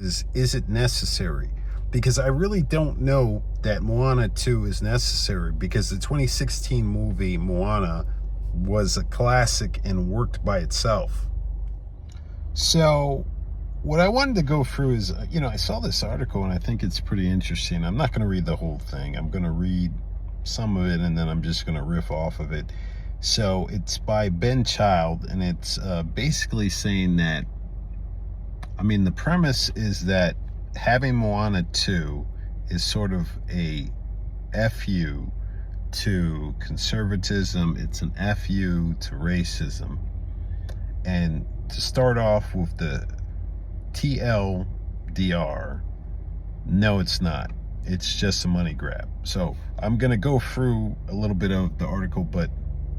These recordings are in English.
is it necessary? Because I really don't know that Moana 2 is necessary, because the 2016 movie Moana was a classic and worked by itself. So what I wanted to go through is, I saw this article and I think it's pretty interesting. I'm not going to read the whole thing. I'm going to read some of it and then I'm just going to riff off of it. So it's by Ben Child, and it's basically saying that, the premise is that having Moana 2 is sort of a FU to conservatism. It's an FU to racism. And to start off with the TLDR, no, it's not. It's just a money grab. So I'm going to go through a little bit of the article, but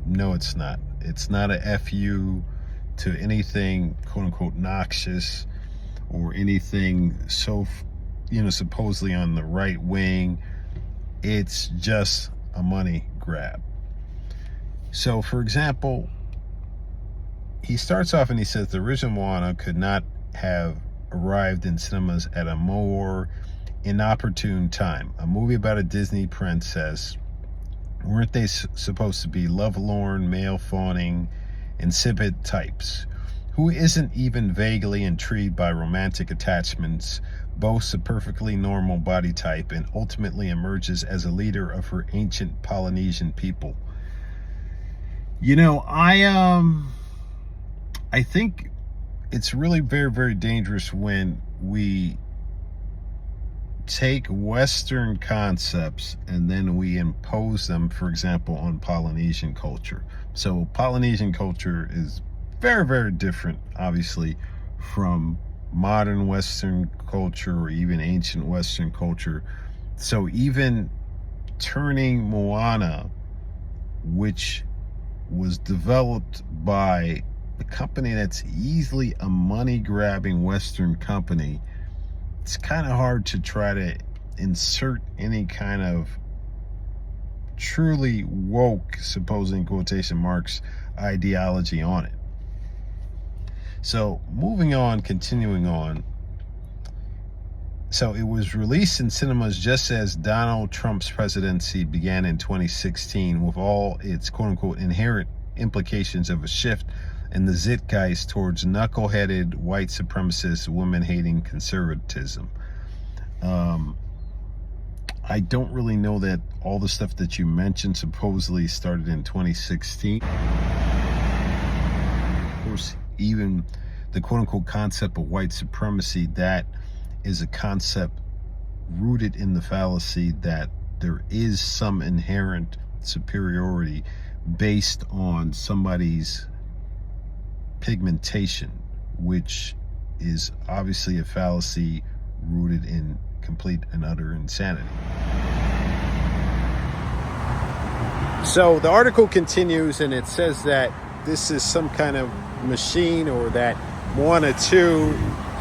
no, it's not. It's not a FU to anything quote unquote noxious or anything so, supposedly on the right wing. It's just a money grab. So, for example, he starts off and he says the original Moana could not have arrived in cinemas at a more inopportune time. A movie about a Disney princess. Weren't they supposed to be lovelorn, male-fawning, insipid types? Who isn't even vaguely intrigued by romantic attachments, boasts a perfectly normal body type, and ultimately emerges as a leader of her ancient Polynesian people? I think it's really very, very dangerous when we take Western concepts and then we impose them, for example, on Polynesian culture. So Polynesian culture is very, very different, obviously, from modern Western culture or even ancient Western culture. So even turning Moana, which was developed by a company that's easily a money-grabbing Western company, it's kind of hard to try to insert any kind of truly woke, supposing quotation marks, ideology on it. So moving on, continuing on. So it was released in cinemas just as Donald Trump's presidency began in 2016, with all its quote-unquote inherent implications of a shift in the zeitgeist towards knuckle-headed, white supremacist, women-hating conservatism. I don't really know that all the stuff that you mentioned supposedly started in 2016. Of course, even the quote-unquote concept of white supremacy, that is a concept rooted in the fallacy that there is some inherent superiority based on somebody's pigmentation, which is obviously a fallacy rooted in complete and utter insanity. So the article continues and it says that this is some kind of machine, or that Moana 2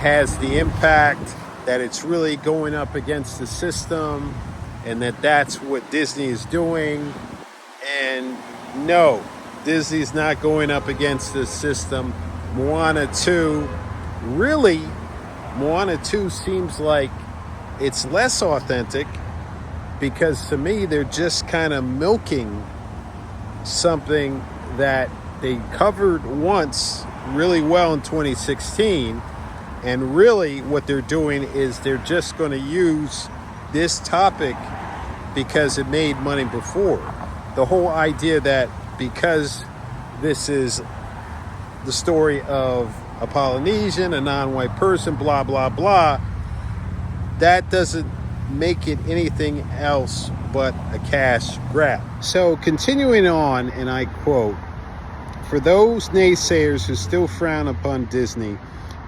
has the impact, that it's really going up against the system, and that's what Disney is doing. And no, Disney's not going up against the system. Moana 2 seems like it's less authentic, because to me they're just kind of milking something that they covered once really well in 2016. And really what they're doing is they're just going to use this topic because it made money before. The whole idea that because this is the story of a Polynesian, a non-white person, blah, blah, blah, that doesn't make it anything else but a cash grab. So continuing on, and I quote, "For those naysayers who still frown upon Disney,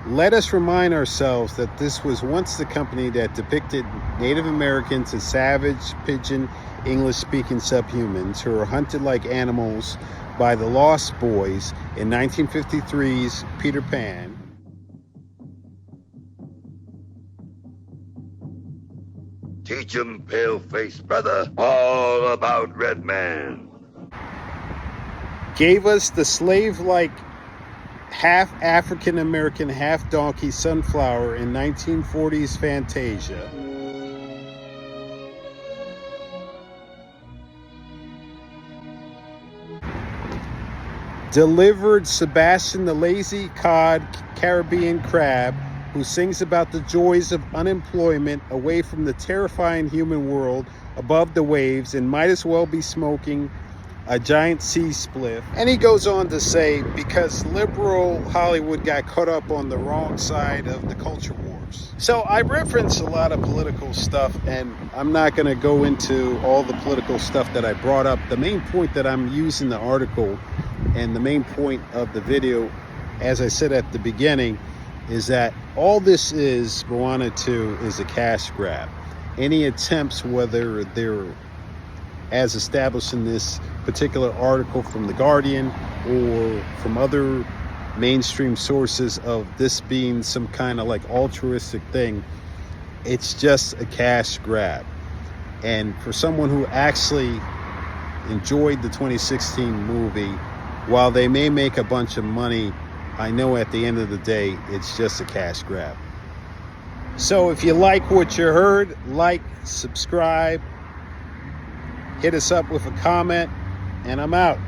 let us remind ourselves that this was once the company that depicted Native Americans as savage, pidgin, English-speaking subhumans who were hunted like animals by the Lost Boys in 1953's Peter Pan." Teach 'em, pale-faced brother, all about Red Man. Gave us the slave-like half African American, half donkey sunflower in 1940s Fantasia. Delivered Sebastian the lazy cod Caribbean crab, who sings about the joys of unemployment away from the terrifying human world above the waves and might as well be smoking a giant sea spliff. And he goes on to say, because liberal Hollywood got caught up on the wrong side of the culture wars. So I reference a lot of political stuff, and I'm not going to go into all the political stuff that I brought up. The main point that I'm using the article and the main point of the video, as I said at the beginning, is that all this is, Moana 2, is a cash grab. Any attempts, whether they're as established in this particular article from The Guardian or from other mainstream sources, of this being some kind of like altruistic thing, it's just a cash grab. And for someone who actually enjoyed the 2016 movie, while they may make a bunch of money, I know at the end of the day, it's just a cash grab. So if you like what you heard, like, subscribe, hit us up with a comment, and I'm out.